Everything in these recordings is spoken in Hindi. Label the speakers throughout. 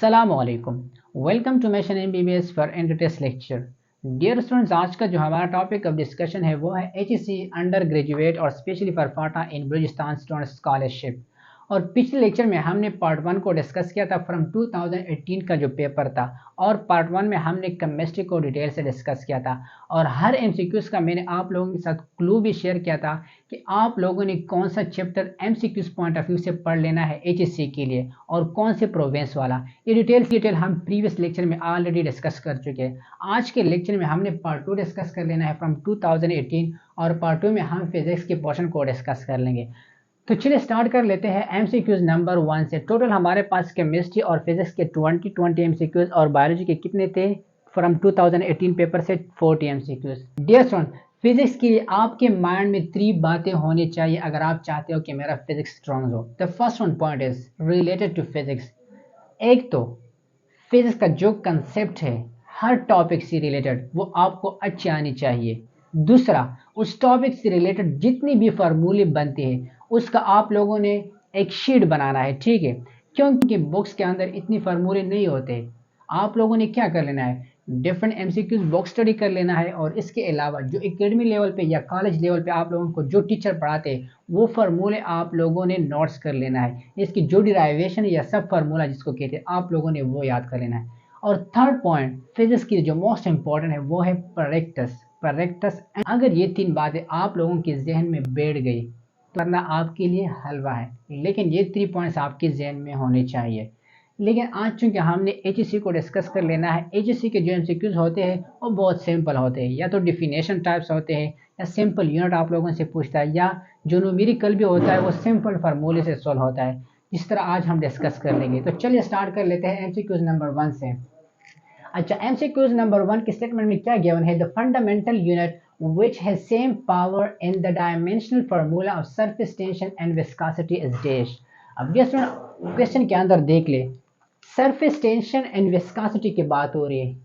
Speaker 1: अस्सलामुअलैकुम। Welcome to mission MBBS for entrance lecture. Dear students, आज का जो हमारा टॉपिक ऑफ डिस्कशन है वो है एचईसी अंडर ग्रेजुएट और specially for Phata in Balochistan student scholarship. और पिछले लेक्चर में हमने पार्ट 1 को डिस्कस किया था फ्रॉम 2018 का जो पेपर था, और पार्ट 1 में हमने केमिस्ट्री को डिटेल से डिस्कस किया था और हर एमसीक्यूज का मैंने आप लोगों के साथ क्लू भी शेयर किया था कि आप लोगों ने कौन सा chapter MCQs point of view से पढ़ लेना है एचएससी के लिए और कौन से प्रोवेंस वाला। ये डिटेल हम प्रीवियस लेक्चर में ऑलरेडी डिस्कस कर चुके हैं। आज के लेक्चर में हमने पार्ट 2 डिस्कस कर लेना है फ्रॉम 2018 और पार्ट 2 में हम फिजिक्स के पोर्शन को डिस्कस कर लेंगे। तो चलिए स्टार्ट कर लेते हैं एमसीक्यूज नंबर 1 से। टोटल हमारे पास केमिस्ट्री और फिजिक्स के 20 एमसीक्यूज और बायोलॉजी के कितने थे फ्रॉम 2018 पेपर से 40 एमसीक्यूज। डियर स्टूडेंट, फिजिक्स के लिए आपके माइंड में 3 बातें होनी चाहिए अगर आप चाहते हो कि मेरा फिजिक्स स्ट्रॉन्ग हो। The first one point is related to physics. एक तो फिजिक्स का जो कंसेप्ट है हर टॉपिक से रिलेटेड वो आपको अच्छी आनी चाहिए। दूसरा, उस टॉपिक से रिलेटेड जितनी भी फार्मूले बनते हैं उसका आप लोगों ने एक शीट बनाना है, ठीक है, क्योंकि बुक्स के अंदर इतनी फार्मूले नहीं होते। आप लोगों ने क्या कर लेना है, डिफरेंट एमसीक्यूज बुक स्टडी कर लेना है और इसके अलावा जो एकेडमी लेवल पे या कॉलेज लेवल पे आप लोगों को जो टीचर पढ़ाते हैं वो फार्मूले आप लोगों ने नोट्स कर लेना है। इसकी जो डिराइवेशन या सब फार्मूला जिसको कहते हैं आप लोगों ने वो याद कर लेना है। और थर्ड पॉइंट फिजिक्स की जो मोस्ट इंपॉर्टेंट है वो है प्रैक्टिस। अगर ये 3 बातें आप लोगों के जहन में बैठ गई करना आपके लिए हलवा है, लेकिन ये 3 पॉइंट्स आपके जहन में होने चाहिए। लेकिन आज चूंकि हमने एचईसी को डिस्कस कर लेना है, एचईसी के जो एमसीक्यूज होते हैं वो बहुत सिंपल होते हैं, या तो डिफिनेशन टाइप्स होते हैं या सिंपल यूनिट आप लोगों से पूछता है, या जो न्यूमेरिकल भी होता है वो सिंपल फार्मूले से सॉल्व होता है, जिस तरह आज हम डिस्कस कर लेंगे। तो चलिए स्टार्ट कर लेते हैं एमसीक्यूज नंबर 1 से। अच्छा, एमसीक्यूज नंबर 1 के स्टेटमेंट में क्या गिवन है, the fundamental unit which has same power in the dimensional formula of surface tension and viscosity is dash। अब ये क्वेश्चन के अंदर देख ले, सरफेस टेंशन एंड विस्कोसिटी की बात हो रही है।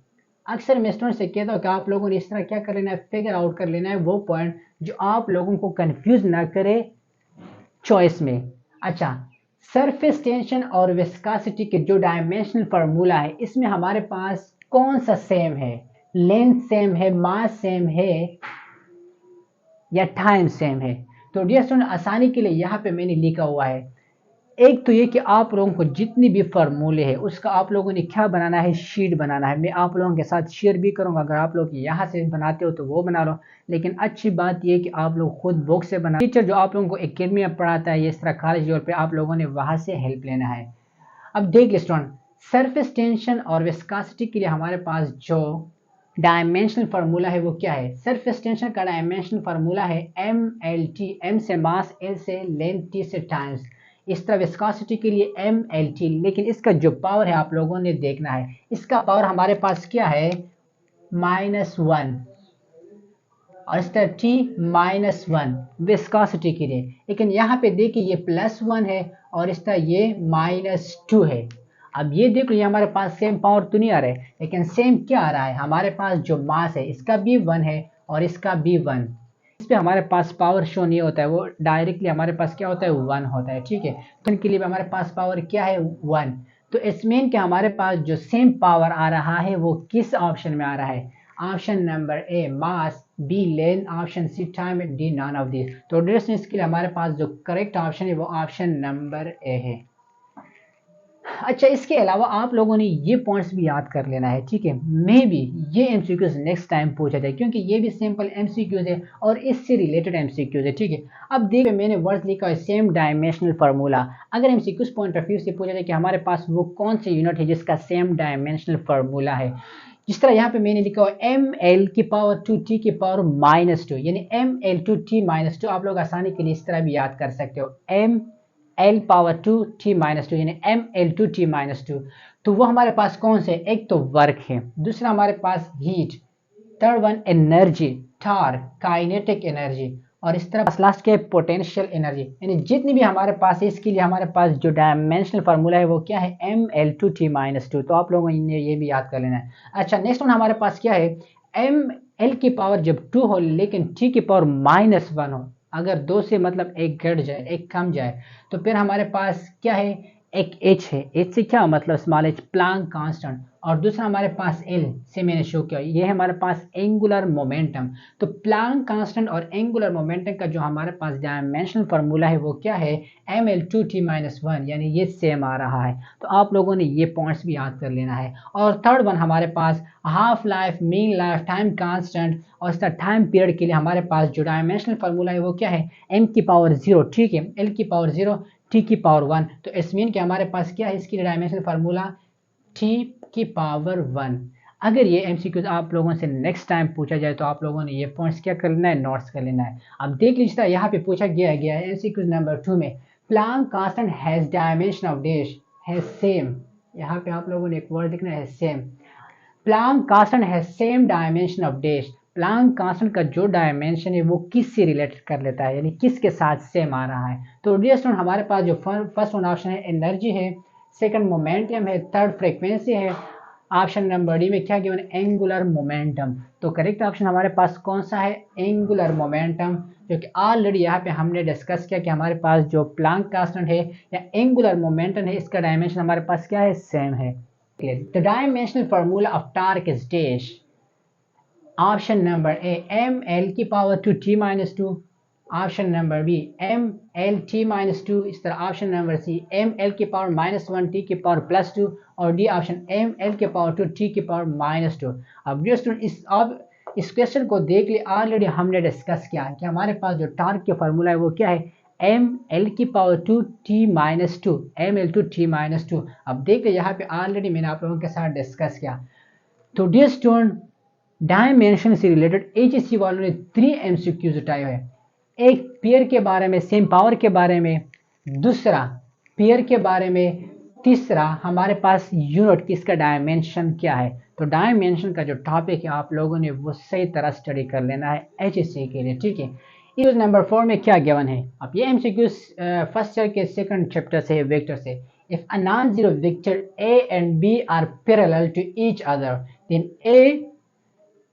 Speaker 1: अक्सर मैं स्टूडेंट से कहता हूँ कि आप लोगों ने इस तरह क्या कर लेना है, फिगर आउट कर लेना है वो पॉइंट जो आप लोगों को कंफ्यूज ना करे चॉइस में। अच्छा, सरफेस टेंशन और विस्कोसिटी के जो डायमेंशनल फार्मूला है इसमें हमारे पास कौन सा सेम है, लेंथ सेम है, मास सेम है या टाइम सेम है। तो डियर स्टूडेंट, आसानी के लिए यहाँ पे मैंने लिखा हुआ है, एक तो ये कि आप लोगों को जितनी भी फार्मूले है उसका आप लोगों ने क्या बनाना है, शीट बनाना है। मैं आप लोगों के साथ शेयर भी करूंगा, अगर आप लोग यहाँ से बनाते हो तो वो बना लो, लेकिन अच्छी बात ये कि आप लोग खुद बुक से बना, टीचर जो आप लोगों को एकेडमी में पढ़ाता है इस तरह कॉलेज लेवल पे आप लोगों ने वहां से हेल्प लेना है। अब देख ले स्टूडेंट, सरफेस टेंशन और विस्कोसिटी के लिए हमारे पास जो डायमेंशनल फार्मूला है वो क्या है, सरफेस टेंशन का डायमेंशनल फार्मूला है MLT, M से मास, L से लेंथ, T से टाइम्स। इस तरह विस्कोसिटी के लिए MLT, लेकिन इसका जो पावर है आप लोगों ने देखना है, इसका पावर हमारे पास क्या है -1 और इस तरह T -1 विस्कोसिटी के लिए। लेकिन यहाँ पे देखिए ये +1 है और इस तरह ये -2 है। अब ये देखो ये हमारे पास सेम पावर तो नहीं आ रहा है, लेकिन सेम क्या आ रहा है, हमारे पास जो मास है इसका भी 1 है और इसका भी 1। इस पे हमारे पास पावर शो नहीं होता है, वो डायरेक्टली हमारे पास क्या होता है 1 होता है, ठीक है। तो इनके लिए हमारे पास पावर क्या है 1। तो इसमें कि हमारे पास जो सेम पावर आ रहा है वो किस ऑप्शन में आ रहा है, option number A mass, B length, option C time, D none of this. तो डिस्टेंस के लिए हमारे पास जो करेक्ट ऑप्शन है वो ऑप्शन नंबर ए है। अच्छा, इसके अलावा आप लोगों ने ये पॉइंट्स भी याद कर लेना है, ठीक है। मे बी ये एमसीक्यूज नेक्स्ट टाइम पूछा जाए क्योंकि ये भी सिंपल एमसीक्यूज है और इससे रिलेटेड एमसीक्यूज है, ठीक है। अब देखिए मैंने वर्ड लिखा है सेम डायमेंशनल फार्मूला। अगर एमसीक्यूज पॉइंट ऑफ व्यू से पूछा जाए कि हमारे पास वो कौन सी यूनिट है जिसका सेम डायमेंशनल फार्मूला है, जिस तरह यहाँ पे मैंने लिखा है ML की पावर 2 T की पावर -2, यानी ML2 T -2। आप लोग आसानी के लिए इस तरह भी याद कर सकते हो, ML पावर 2 T -2 यानी ML2 T -2। तो वो हमारे पास कौन से, एक तो वर्क है, दूसरा हमारे पास heat, third one energy, torque kinetic energy, और इस तरह लास्ट के पोटेंशियल एनर्जी। यानी जितनी भी हमारे पास है इसके लिए हमारे पास जो डायमेंशनल फार्मूला है वो क्या है ML2 T -2। तो आप लोगों ने ये भी याद कर लेना है। अच्छा, नेक्स्ट वन हमारे पास क्या है, ML की पावर जब 2 हो लेकिन T की पावर -1 हो, अगर 2 से मतलब एक घट जाए एक कम जाए तो फिर हमारे पास क्या है एक h है, h से क्या मतलब स्मॉल h प्लैंक कांस्टेंट, और दूसरा हमारे पास l से मैंने शो किया, ये है हमारे पास एंगुलर मोमेंटम। तो प्लैंक कांस्टेंट और एंगुलर मोमेंटम का जो हमारे पास डायमेंशनल फार्मूला है वो क्या है, ml2t-1, यानी ये सेम आ रहा है। तो आप लोगों ने ये पॉइंट्स भी याद कर लेना है। और थर्ड वन हमारे पास half life, mean life, time constant, और इसका टाइम पीरियड के लिए हमारे पास जो डायमेंशनल फार्मूला है वो क्या है, m⁻0, ठीक है, l⁻0 t⁻1। तो इस मीन के हमारे पास क्या है, इसकी डायमेंशनल फार्मूला t⁻1। अगर ये एमसीक्यूज आप लोगों से नेक्स्ट टाइम पूछा जाए तो आप लोगों ने ये पॉइंट्स क्या कर लेना है, नोट्स कर लेना है। अब देख लीजिए यहाँ पे पूछा गया है एमसीक्यूज नंबर 2 में, Planck constant has dimension of dash has same, यहाँ पे आप लोगों ने एक वर्ड लिखना है same. Planck constant has same dimension of dash, Planck constant का जो डायमेंशन है वो किस से रिलेटेड कर लेता है, यानी किसके साथ सेम आ रहा है। तो डियर स्टूडेंट हमारे पास जो फर्स्ट वन ऑप्शन है एनर्जी है, सेकंड मोमेंटम है, थर्ड फ्रीक्वेंसी है, ऑप्शन नंबर डी में क्या गिवन, एंगुलर मोमेंटम। तो करेक्ट ऑप्शन हमारे पास कौन सा है, एंगुलर मोमेंटम, जो कि ऑलरेडी यहाँ पे हमने डिस्कस किया कि हमारे पास जो प्लैंक कांस्टेंट है या एंगुलर मोमेंटम है इसका डायमेंशन हमारे पास क्या है, सेम है। The dimensional formula of torque is dash, option number A ml⁻2t-2, option number B ml_t-2, इस तरह ऑप्शन नंबर सी ml⁻1t⁻2 और डी ऑप्शन ml⁻2t⁻2। अब इस क्वेश्चन को देख लिए, ऑलरेडी हमने डिस्कस किया कि हमारे पास जो टॉर्क के फार्मूला है वो क्या है, ml⁻2t-2। अब देख लिए यहाँ पे ऑलरेडी मैंने आप लोगों के साथ डिस्कस किया। तो डियर स्टूडेंट डायमेंशन से रिलेटेड एचएससी वालों ने 3 एमसीक्यूज उठाए हुए, एक पेयर के बारे में, सेम पावर के बारे में, दूसरा पेयर के बारे में, तीसरा हमारे पास यूनिट किसका डायमेंशन क्या है। तो डायमेंशन का जो टॉपिक है आप लोगों ने वो सही तरह स्टडी कर लेना है एचएससी के लिए, ठीक है। इस नंबर 4 में क्या गिवन है, अब ये एमसीक्यूज फर्स्ट ईयर के सेकंड चैप्टर से, वेक्टर से। If a non zero vector a and b are parallel to each other then a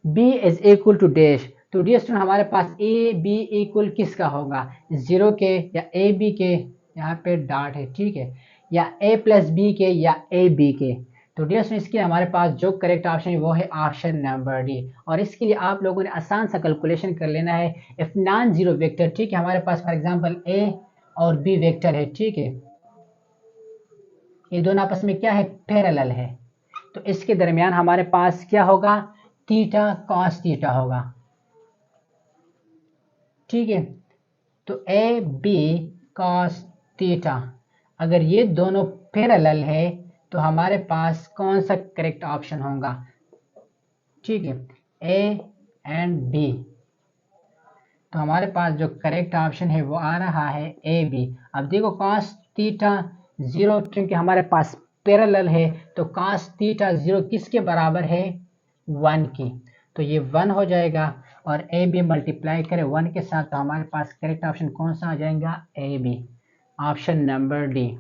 Speaker 1: b is equal to dash। तो डियर स्टूडेंट हमारे पास a b इक्वल किसका होगा, 0 के या a b के, यहाँ पे डॉट है, ठीक है, या a प्लस b के या a b के। तो डियर स्टूडेंट इसके हमारे पास जो करेक्ट ऑप्शन है वो है ऑप्शन नंबर डी। और इसके लिए आप लोगों ने आसान सा कैलकुलेशन कर लेना है। इफ नॉन जीरो वेक्टर, ठीक है, हमारे पास फॉर एग्जांपल a और b वेक्टर है, ठीक है, ये दोनों आपस में क्या है, पैरेलल है। तो इसके दरमियान हमारे पास क्या होगा, थीटा कॉस थीटा होगा, ठीक है। तो ए बी कॉस थीटा, अगर ये दोनों पैरेलल है तो हमारे पास कौन सा करेक्ट ऑप्शन होगा, ठीक है, ए एंड बी। तो हमारे पास जो करेक्ट ऑप्शन है वो आ रहा है ए बी। अब देखो कॉस थीटा 0, क्योंकि हमारे पास पैरेलल है तो कॉस थीटा 0 किसके बराबर है, 1 की। तो ये 1 हो जाएगा और ए बी मल्टीप्लाई करें 1 के साथ, तो हमारे पास करेक्ट ऑप्शन कौन सा आ जाएगा, A B, option number D.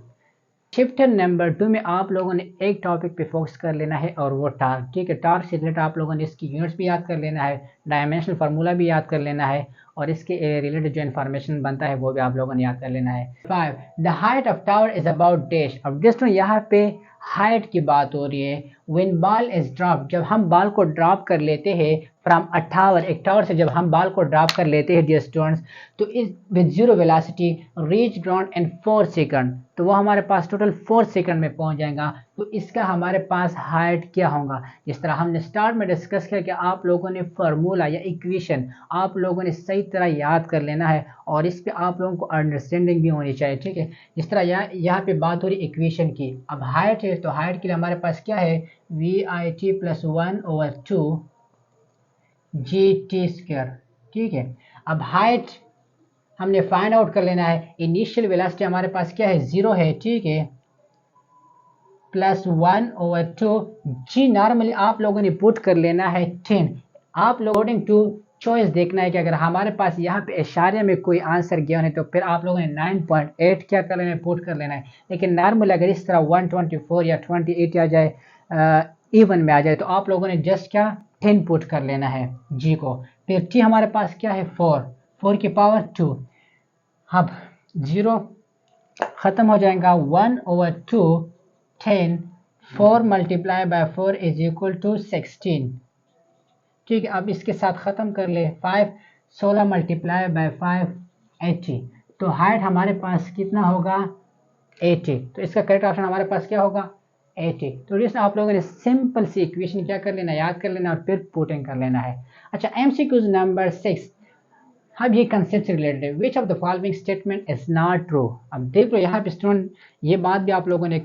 Speaker 1: Chapter number 2 में आप लोगों ने एक टॉपिक पे फोकस कर लेना है और वो टार्क, ठीक है। टार्क से रिलेटेड आप लोगों ने इसकी यूनिट्स भी याद कर लेना है, डायमेंशनल फार्मूला भी याद कर लेना है, और इसके रिलेटेड जो इन्फॉर्मेशन बनता है वो भी आप लोगों ने याद कर लेना है। 5 the height of tower is about dash. अब दोस्तों यहाँ पे हाइट की बात हो रही है। व्हेन बॉल इज ड्रॉप, जब हम बॉल को ड्रॉप कर लेते हैं फ्रॉम अ टावर, एक टावर से जब हम बॉल को ड्रॉप कर लेते हैं डियर स्टूडेंट्स, तो इस with zero velocity reach ground in 4 second, तो वो हमारे पास टोटल 4 सेकंड में पहुंच जाएगा। तो इसका हमारे पास हाइट क्या होगा, जिस तरह हमने स्टार्ट में डिस्कस किया कि आप लोगों ने फार्मूला या इक्वेशन आप लोगों ने सही तरह याद कर लेना है और इस पे आप लोगों को अंडरस्टैंडिंग भी होनी चाहिए, ठीक है। जिस तरह यहाँ पे बात हो रही इक्वेशन की, अब हाइट है तो हाइट के लिए हमारे पास क्या है, VIT + 1/2 GT², ठीक है। अब हाइट हमने फाइंड आउट कर लेना है। इनिशियल वेलोसिटी हमारे पास क्या है, 0 है, ठीक है, +1/2 जी नॉर्मली आप लोगों ने पुट कर लेना है 10। आप लोग अकॉर्डिंग टू चॉइस देखना है कि अगर हमारे पास यहाँ पे इशारे में कोई आंसर गिवन है तो फिर आप लोगों ने 9.8 क्या कर लेना है, पुट कर लेना है। लेकिन नॉर्मल अगर इस तरह 124 या 28 आ जाए, इवन में आ जाए, तो आप लोगों ने जस्ट क्या 10 पुट कर लेना है जी को। फिर टी हमारे पास क्या है, 4 की पावर 2। अब 0 ख़त्म हो जाएगा 1/2 10 4 multiply by 4 is equal to 16। ठीक है, अब इसके साथ ख़त्म कर ले 5 16 मल्टीप्लाई बाय 5 80। तो हाइट हमारे पास कितना होगा 80। तो इसका करेक्ट ऑप्शन हमारे पास क्या होगा 80। तो जिसमें आप लोगों ने सिंपल सी इक्वेशन क्या कर लेना, याद कर लेना और फिर पुटिंग कर लेना है। अच्छा, MCQs नंबर 6। अब ये कंसेप्ट से रिलेटेड है, विच of the following statement is not true. अब देख लो यहाँ पे स्टूडेंट, ये बात भी आप लोगों ने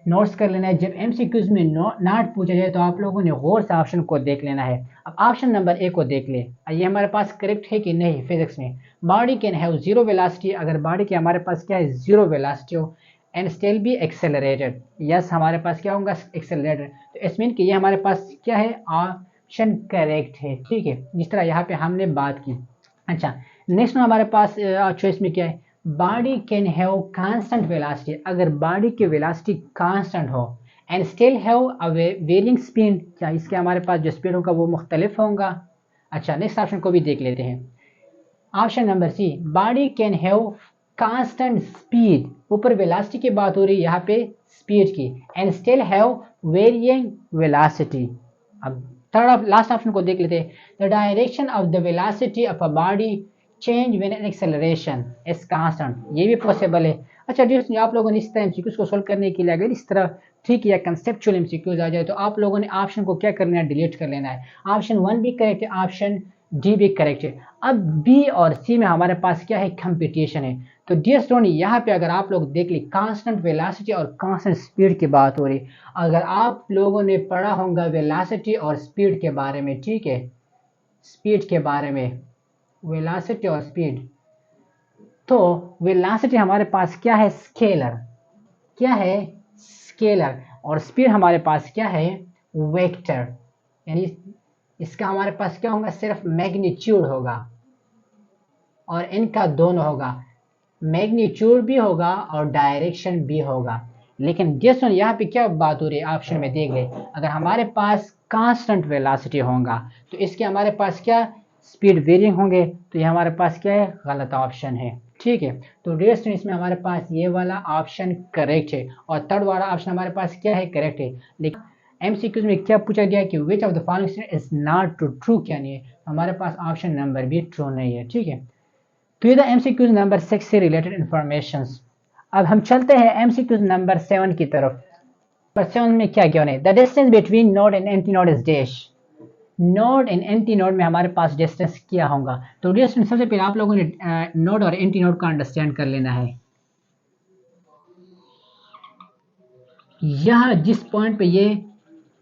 Speaker 1: नोट्स कर लेना है। जब MCQs में नॉट पूछा जाए तो आप लोगों ने गौर से ऑप्शन को देख लेना है। अब ऑप्शन नंबर ए को देख ले, ये हमारे पास करेक्ट है कि नहीं। फिजिक्स में body can have zero velocity, अगर बॉडी के हमारे पास क्या है जीरो वेलोसिटी हो and still be accelerated, yes हमारे पास क्या होगा एक्सेलरेटेड। तो इस मीन कि ये हमारे पास क्या है ऑप्शन करेक्ट है। ठीक है, जिस तरह यहाँ पे हमने बात की। अच्छा, नेक्स्ट में हमारे पास चॉइस में क्या है, body can have constant velocity, अगर बॉडी की वेलोसिटी कांस्टेंट हो and still have a varying speed, क्या इसके हमारे पास जो स्पीड होगा वो मुख्तलिफ होगा। अच्छा, नेक्स्ट ऑप्शन को भी देख लेते हैं। Option number C, body can have constant speed, ऊपर वेलोसिटी की बात हो रही है यहाँ पे स्पीड की, and still have varying velocity. अब थर्ड लास्ट ऑप्शन को देख लेते हैं, the direction of the velocity of a body change when acceleration is constant, ये भी पॉसिबल है। अच्छा जी, आप लोगों ने इस तरह एमसीक्यूज को सोल्व करने के लिए अगर इस तरह ठीक या कंसेप्चुअल एमसीक्यूज आ जाए तो आप लोगों ने ऑप्शन को क्या करना है, डिलीट कर लेना है। ऑप्शन 1 भी करेक्ट है, ऑप्शन डी भी करेक्ट है। अब बी और सी में हमारे पास क्या है, कंपटीशन है। तो डियर स्टूडेंट, यहाँ पे अगर आप लोग देख ली कांस्टेंट वेलोसिटी और कांस्टेंट स्पीड की बात हो रही, अगर आप लोगों ने पढ़ा होगा वेलोसिटी और स्पीड के बारे में, ठीक है, स्पीड के बारे में, वेलोसिटी और स्पीड, तो वेलोसिटी हमारे पास क्या है स्केलर, क्या है स्केलर, और स्पीड हमारे पास क्या है वेक्टर, यानी इसका हमारे पास क्या होगा सिर्फ मैग्नीट्यूड होगा और इनका दोनों होगा, मैग्नीट्यूड भी होगा और डायरेक्शन भी होगा। लेकिन जैसे यहाँ पे क्या बात हो रही है, ऑप्शन में देख ले, अगर हमारे पास कांस्टेंट वेलोसिटी होगा तो इसके हमारे पास क्या स्पीड वेरिंग होंगे, तो ये हमारे पास क्या है गलत ऑप्शन है। ठीक है, तो रेस्ट इसमें हमारे पास ये वाला ऑप्शन करेक्ट है और थर्ड वाला ऑप्शन हमारे पास क्या है करेक्ट है। लेकिन MCQs में क्या पूछा गया कि विच of the following is not true, true क्या नहीं है, हमारे पास ऑप्शन नंबर भी ट्रू नहीं है। ठीक है, तो ये था MCQs नंबर 6 से रिलेटेड इंफॉर्मेशंस। अब हम चलते हैं MCQs नंबर 7 की तरफ। नंबर 7 में क्या क्या है, the distance between node and anti node is dash. Node and anti node में हमारे पास डिस्टेंस क्या होगा, तो डिस्टेंस सबसे पहले आप लोगों ने नोड और एंटी नोड का अंडरस्टैंड कर लेना है। यह जिस पॉइंट पे ये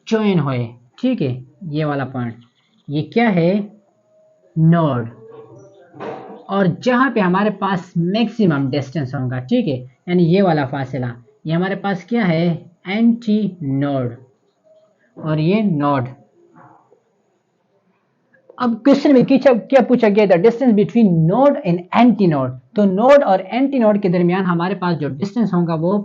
Speaker 1: ज्वाइन हुए, ठीक है, ये वाला पॉइंट, ये क्या है नोड, और जहां पे हमारे पास मैक्सिमम डिस्टेंस होगा, ठीक है, यानी ये वाला फासला, ये हमारे पास क्या है एंटी नोड और ये नोड। अब क्वेश्चन में क्या पूछा गया था, distance between node and anti node, तो नोड और एंटी नोड के दरमियान हमारे पास जो डिस्टेंस होगा वो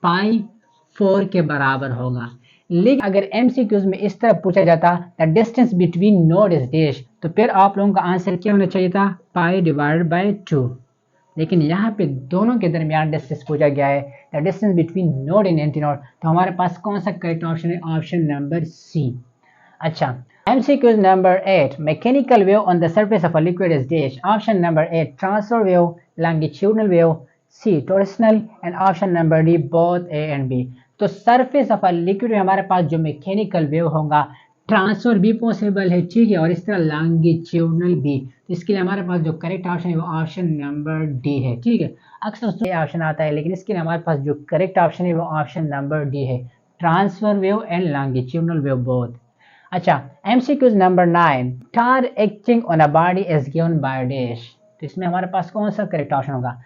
Speaker 1: π4 के बराबर होगा। लेकिन अगर MCQs में इस तरह पूछा जाता the distance between node is dash, तो फिर आप लोगों का आंसर क्या होना चाहिए था π/2। लेकिन यहाँ पे दोनों के दरमियान डिस्टेंस पूछा गया है the distance between node and anti node, तो हमारे पास कौन सा करेक्ट ऑप्शन है, ऑप्शन नंबर सी। अच्छा, MCQs number 8, mechanical wave on the surface of a liquid is dash. Option number 8, transfer wave, longitudinal wave, C, torsional, and option number D, both A and B. तो surface of a liquid में हमारे पास जो mechanical wave होगा, ट्रांसफर भी पॉसिबल है, ठीक है, और इस तरह लॉन्गिट्यूडनल भी। तो इसके लिए हमारे पास जो करेक्ट ऑप्शन है वो ऑप्शन नंबर डी है। ठीक है, अक्सर ये ऑप्शन आता है, लेकिन इसके लिए हमारे पास जो करेक्ट ऑप्शन है वो ऑप्शन नंबर डी है, transfer wave and longitudinal wave both. अच्छा, MCQs number 9, tar acting on a body is given by dash, तो इसमें हमारे पास कौन सा करेक्ट ऑप्शन होगा,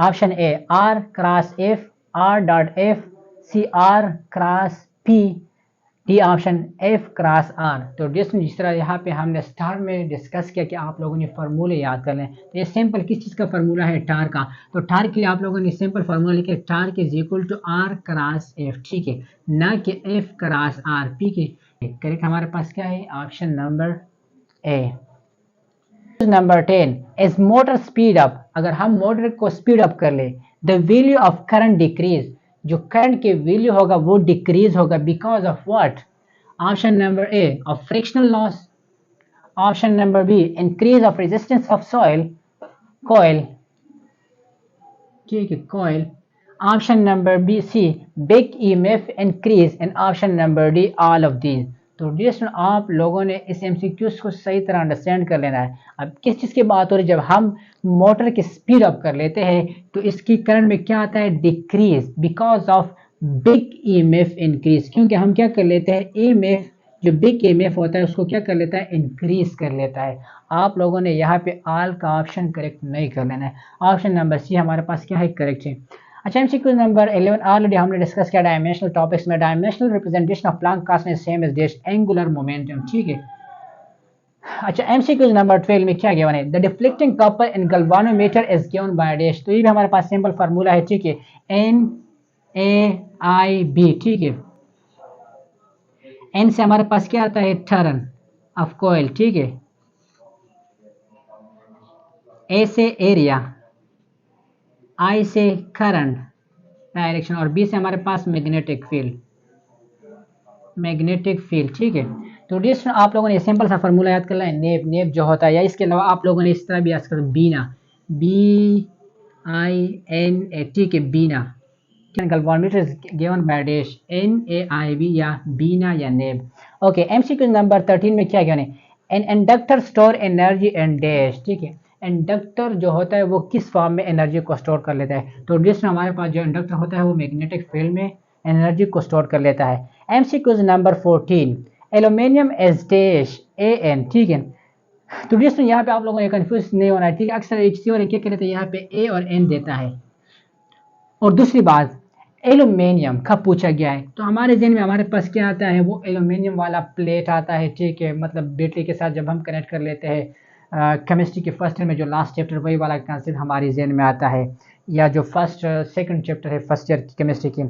Speaker 1: option A R cross F, R.F, C R cross P, D option F cross R। तो जिस तरह यहाँ पे हमने स्टार में डिस्कस किया कि आप लोगों ने फार्मूले याद कर लें, तो ये सिंपल किस चीज़ का फार्मूला है टार का, तो टार के लिए आप लोगों ने सिंपल फार्मूला लिखा टार के is equal to R cross F, ठीक है, ना कि F क्रॉस R। P के करेक्ट हमारे पास क्या है option number A. Number 10, is motor speed up, अगर हम मोटर को स्पीड अप कर ले the value of current decrease, जो करंट की वैल्यू होगा वो डिक्रीज होगा because of what? Option number A of frictional loss, option number B increase of resistance of soil coil, ठीक है coil, option number B C big EMF increase, and option number D all of these. तो डियर स्टूडेंट, आप लोगों ने इस एमसीक्यूज को सही तरह अंडरस्टैंड कर लेना है। अब किस चीज़ की बात हो रही है? जब हम मोटर की स्पीड अप कर लेते हैं तो इसकी करंट में क्या आता है? Decrease because of big EMF increase, क्योंकि हम क्या कर लेते हैं? ईएमएफ, जो बिग ईएमएफ होता है उसको क्या कर लेता है? इंक्रीज कर लेता है। आप लोगों ने यहाँ पे आल का ऑप्शन करेक्ट नहीं कर लेना है, ऑप्शन नंबर सी हमारे पास क्या है? करेक्ट है। अच्छा, एमसीक्यू नंबर 11 ऑलरेडी हमने डिस्कस किया डायमेंशनल टॉपिक्स में। Dimensional representation of Planck constant same as dash angular momentum, ठीक है। अच्छा, एमसीक्यू नंबर 12 में क्या गिवन है? The deflecting copper in galvanometer is given by dash. तो ये भी हमारे पास सिंपल फार्मूला है, ठीक है, एन ए आई बी, ठीक है। एन से हमारे पास क्या आता है? टर्न ऑफ कॉइल, ठीक है। ए से एरिया, आई से करंट डायरेक्शन, और बी से हमारे पास मैग्नेटिक फील्ड, मैग्नेटिक फील्ड, ठीक है। तो डियर आप लोगों ने सिंपल सा फार्मूला याद कर लिया है, नेब, नेब जो होता है, या इसके अलावा आप लोगों ने इस तरह भी याद कर बीना, बी आई एन ए, ठीक है, बीना। Galvanometer is given by dash N A I B, या बीना या नेब। ओके, एमसीक्यू नंबर 13 में क्या गिवन है? An inductor store energy and dash, ठीक है। इंडक्टर जो होता है वो किस फॉर्म में एनर्जी को स्टोर कर लेता है? तो डियर हमारे पास जो इंडक्टर होता है वो मैग्नेटिक फील्ड में एनर्जी को स्टोर कर लेता है। MCQs number 14, aluminium as dash A N, ठीक है। तो डियर यहाँ पे आप लोगों ने कंफ्यूज नहीं होना है, ठीक है। अक्सर एचसी और क्या कहते हैं, यहाँ पे ए और एन देता है। और दूसरी बात, एल्यूमिनियम कब पूछा गया है? तो हमारे जहन में हमारे पास क्या आता है? वो एल्यूमिनियम वाला प्लेट आता है, ठीक है। मतलब बैटरी के साथ जब हम कनेक्ट कर लेते हैं केमिस्ट्री के फर्स्ट ईयर में जो लास्ट चैप्टर वही वाला कंसेप्ट हमारे जहन में आता है, या जो फर्स्ट सेकंड चैप्टर है फर्स्ट ईयर की केमिस्ट्री की।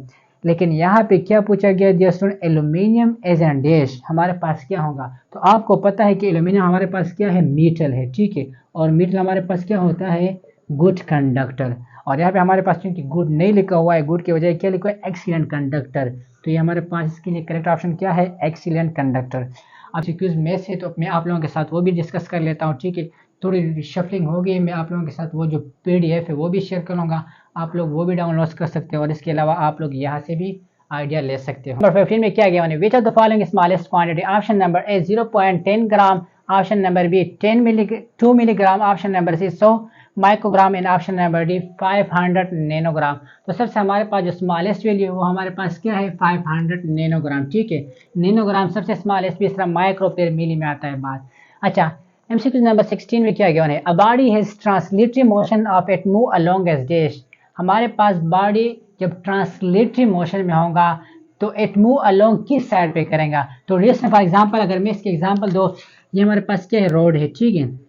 Speaker 1: लेकिन यहाँ पे क्या पूछा गया dear student? Aluminium as an dash हमारे पास क्या होगा? तो आपको पता है कि एल्यूमिनियम हमारे पास क्या है? मेटल है, ठीक है। और मेटल हमारे पास क्या होता है? Good conductor. और यहाँ पे हमारे पास क्योंकि गुड नहीं लिखा हुआ है, गुड की वजह क्या लिखा है? Excellent conductor. तो ये हमारे पास इसके लिए करेक्ट ऑप्शन क्या है? Excellent conductor. अब सिक्यूज मैथ्स है तो मैं आप लोगों के साथ वो भी डिस्कस कर लेता हूँ, ठीक है। थोड़ी शफलिंग होगी, मैं आप लोगों के साथ वो जो PDF है वो भी शेयर करूँगा, आप लोग वो भी डाउनलोड कर सकते हो। और इसके अलावा आप लोग यहाँ से भी आइडिया ले सकते हो। नंबर 15 में क्या गया? Which of the following smallest quantity? Option number A 0.10 gram, option number B 2 milligram, option number C 100 microgram, and option number D 500 nanogram. तो सबसे हमारे पास जो स्मॉलेस्ट वैल्यू है वो हमारे पास क्या है? 500 नैनोग्राम, ठीक है। नैनोग्राम सबसे स्मॉलेस्ट भी, इस तरह माइक्रो फिर मिली में आता है बात। अच्छा, एमसीक्यू नंबर 16 में क्या गिवन है? A body has translatory motion of it move along as dash. हमारे पास बॉडी जब ट्रांसलेटरी मोशन में होगा तो इट मूव अलोंग किस साइड पे करेगा? तो जैसे फॉर एग्जांपल अगर मैं इसके एग्जांपल दो, ये हमारे पास क्या है? रोड है, ठीक है।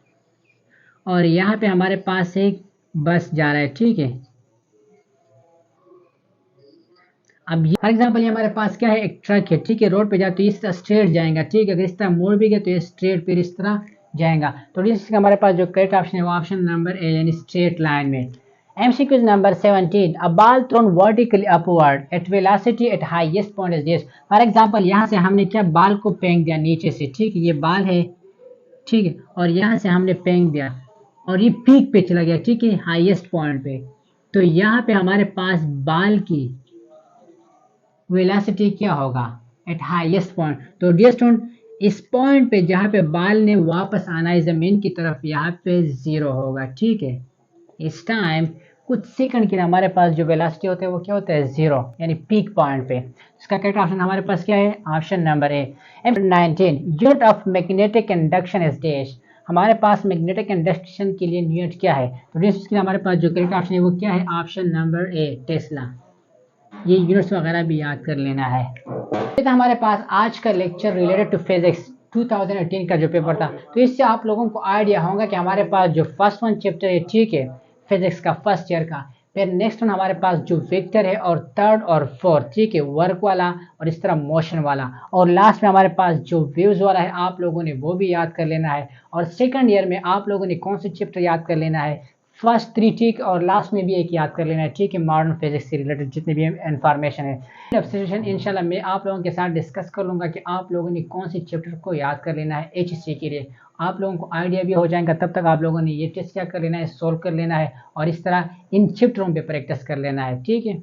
Speaker 1: और यहाँ पे हमारे पास एक बस जा रहा है, ठीक है। अब फॉर एग्जाम्पल ये हमारे पास क्या है? एक ट्रक है, ठीक है। रोड पे जाते तो इस तरह स्ट्रेट जाएगा, ठीक है। अगर इस तरह मोड़ भी गया तो ये स्ट्रेट फिर इस तरह जाएगा। तो इसका हमारे पास जो करेक्ट ऑप्शन है वो ऑप्शन नंबर ए, यानी स्ट्रेट लाइन में। MCQ number 17, a ball thrown vertically upward at velocity at highest point is this. For example यहाँ से हमने क्या बाल को फेंक दिया नीचे से, ठीक है। ये बाल है, ठीक है। और यहाँ से हमने फेंक दिया और ये पीक पे चला गया, ठीक है, हाईएस्ट पॉइंट पे। तो यहाँ पे हमारे पास बाल की वेलोसिटी क्या होगा? Eight highest point. तो डियर स्टूडेंट, इस पॉइंट पे जहाँ पे बाल ने वापस आना है जमीन की तरफ, यहाँ पे 0 होगा, ठीक है। इस टाइम कुछ सेकंड के लिए हमारे पास जो वेलोसिटी होता है वो क्या होता है? 0, यानी पीक पॉइंट पे। इसका करेक्ट ऑप्शन हमारे पास क्या है? Option number A. 19, unit of magnetic induction is dash. हमारे पास मैग्नेटिक इंडक्शन के लिए यूनिट क्या है? तो इसके लिए हमारे पास जो करेक्ट ऑप्शन है वो क्या है? ऑप्शन नंबर ए, टेस्ला। ये यूनिट्स वगैरह भी याद कर लेना है। ये था हमारे पास आज का लेक्चर रिलेटेड टू फिजिक्स 2018 का जो पेपर था। तो इससे आप लोगों को आइडिया होगा कि हमारे पास जो फर्स्ट वन चैप्टर है, ठीक है, फिजिक्स का फर्स्ट ईयर का, फिर नेक्स्ट वन हमारे पास जो वेक्टर है, और थर्ड और फोर्थ, ठीक है, वर्क वाला और इस तरह मोशन वाला, और लास्ट में हमारे पास जो वेव्स वाला है आप लोगों ने वो भी याद कर लेना है। और सेकंड ईयर में आप लोगों ने कौन से चैप्टर याद कर लेना है? फर्स्ट 3 ठीक और लास्ट में भी एक याद कर लेना है, ठीक है, मॉडर्न फिजिक्स से रिलेटेड जितने भी इंफॉर्मेशन है। सेशन इंशाल्लाह मैं आप लोगों के साथ डिस्कस कर लूँगा कि आप लोगों ने कौन सी चैप्टर को याद कर लेना है एचएससी के लिए। आप लोगों को आइडिया भी हो जाएगा, तब तक आप लोगों ने ये टेस्ट क्या कर लेना है, सोल्व कर लेना है और इस तरह इन चैप्टरों पे प्रैक्टिस कर लेना है, ठीक है।